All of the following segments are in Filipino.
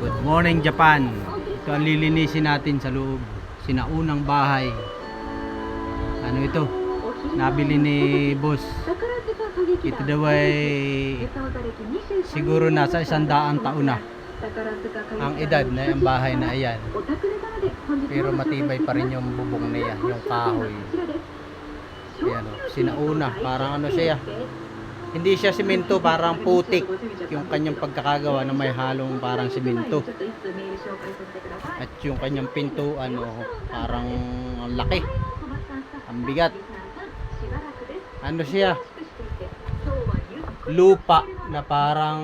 Good morning Japan. Ito ang lilinisin natin sa loob. Sinaunang bahay. Ano ito? Nabili ni boss. Ito daw ay siguro nasa 100 taon na ang edad na yung bahay na iyan. Pero matibay pa rin yung bubong niya, yung kahoy. Ayan, sinauna, parang ano siya. Hindi siya simento, parang putik yung kanyang pagkakagawa na may halong parang simento. At yung kanyang pintuan, parang ang laki, ang bigat. Ano siya? Lupa na parang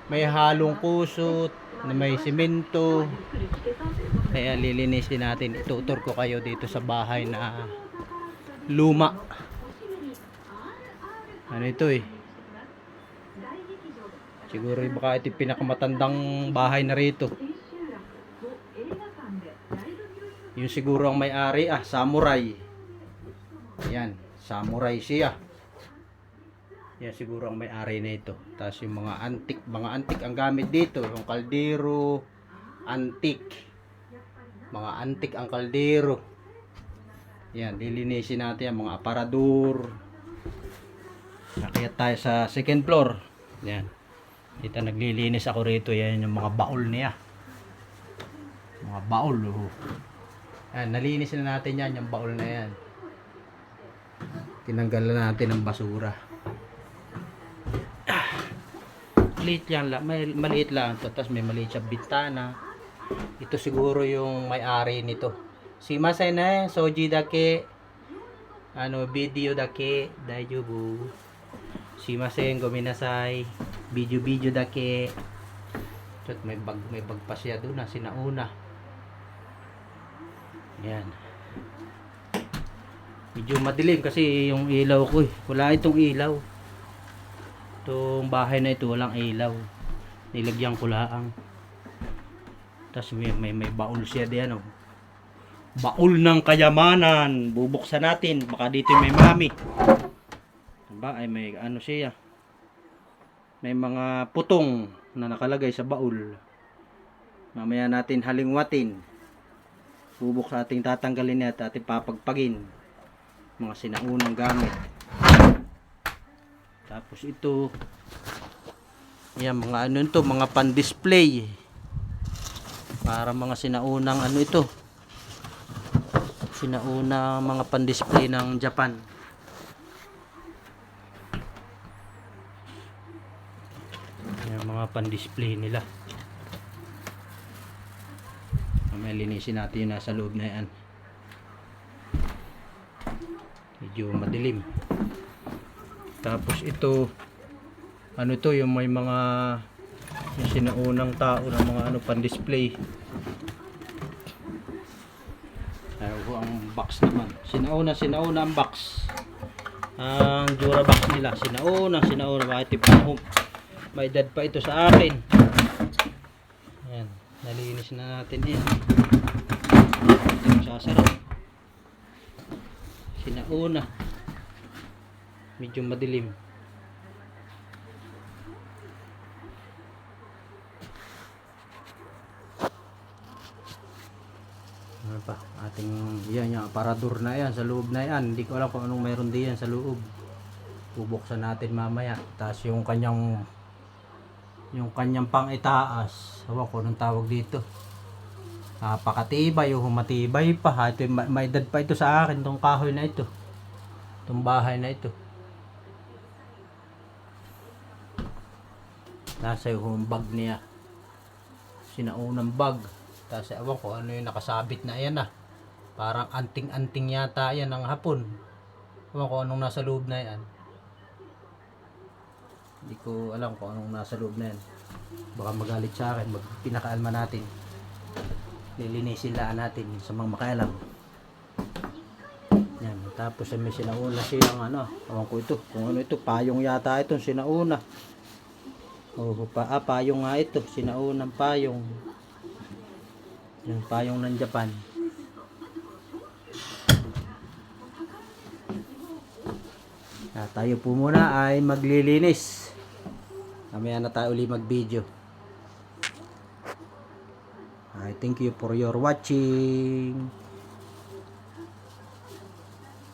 may halong kusot, na may simento. Kaya lilinisin natin. Itutur ko kayo dito sa bahay na luma. Ano ito eh? Siguro baka ito pinakamatandang bahay na rito. Yung siguro ang may-ari, samurai. Ayan, samurai siya. Yan siguro ang may-ari na ito. Tapos yung mga antik ang gamit dito. Yung kaldero, antik. Mga antik ang kaldero. Yan, lilinisin natin yung mga aparador. Nakita tayo sa second floor. Yan. Dito naglilinis ako rito. Yan yung mga baul niya. Mga baul. Yan, nalinis na natin yan. Yung baul na yan. Tinanggal na natin ang basura. Maliit yan lang. Maliit lang. Tapos may maliit siyang bintana. Ito siguro yung may-ari nito. Simasen na soji dake. Video dake. Daijoubu. Simasen, gominasay. Video dake. May bag pa siya doon na sinauna. Yan. Medyo madilim kasi yung ilaw ko eh. Wala itong ilaw. Itong bahay na ito walang ilaw. Nilagyan ko lang. Tapos may baul siya diyan oh. Baul ng kayamanan. Bubuksan natin. Baka dito may mami. Diba? Ay may ano siya. May mga putong na nakalagay sa baul. Mamaya natin halingwatin. Bubuksan natin, tatanggalin at ating papagpagin. Mga sinaunang gamit. Tapos ito. Yan mga ano ito. Mga pan-display. Para mga sinaunang ano ito. Sinaunang mga pan-display ng Japan. Yan mga pan-display nila. Mamaya linisin natin yung nasa loob na yan. Medyo madilim. Tapos ito ano to yung may mga yung sinaunang tao ng mga ano pan-display. Ang box naman. Sinauna ang box. Ang Jura box nila. Sinauna. Bakit ipahom? May edad pa ito sa akin. Ayan. Nalinis na natin yan. Sasarap. Sinauna. Medyo madilim. Ano pa? Ating yan yung aparador na yan sa loob na yan. Hindi ko alam kung anong mayroon diyan sa loob. Bubuksan natin mamaya. Tapos yung kanyang pang-itaas. Ewan ko anong tawag dito. Napakatibay o humatibay pa. Ito, may edad pa ito sa akin. Itong kahoy na ito. Itong bahay na ito. Nasa yung bag niya. Sinaunang bag. Tapos ewan ko ano yung nakasabit na yan Parang anting-anting yata yan ng hapon. Ewan ko anong nasa loob na yan. Hindi ko alam kung anong nasa loob na yan. Baka magalit sa akin. Pinakaalma natin. Lilinisin lang natin sa mga makailam. Yan. Tapos may sinauna silang ewan ko ito. Kung ano ito. Payong yata ito. Sinauna. Payong nga ito. Sinaunang payong. Yung payong ng Japan. Tayo po muna ay maglilinis. Mamaya na tayo uli mag video. Thank you for your watching.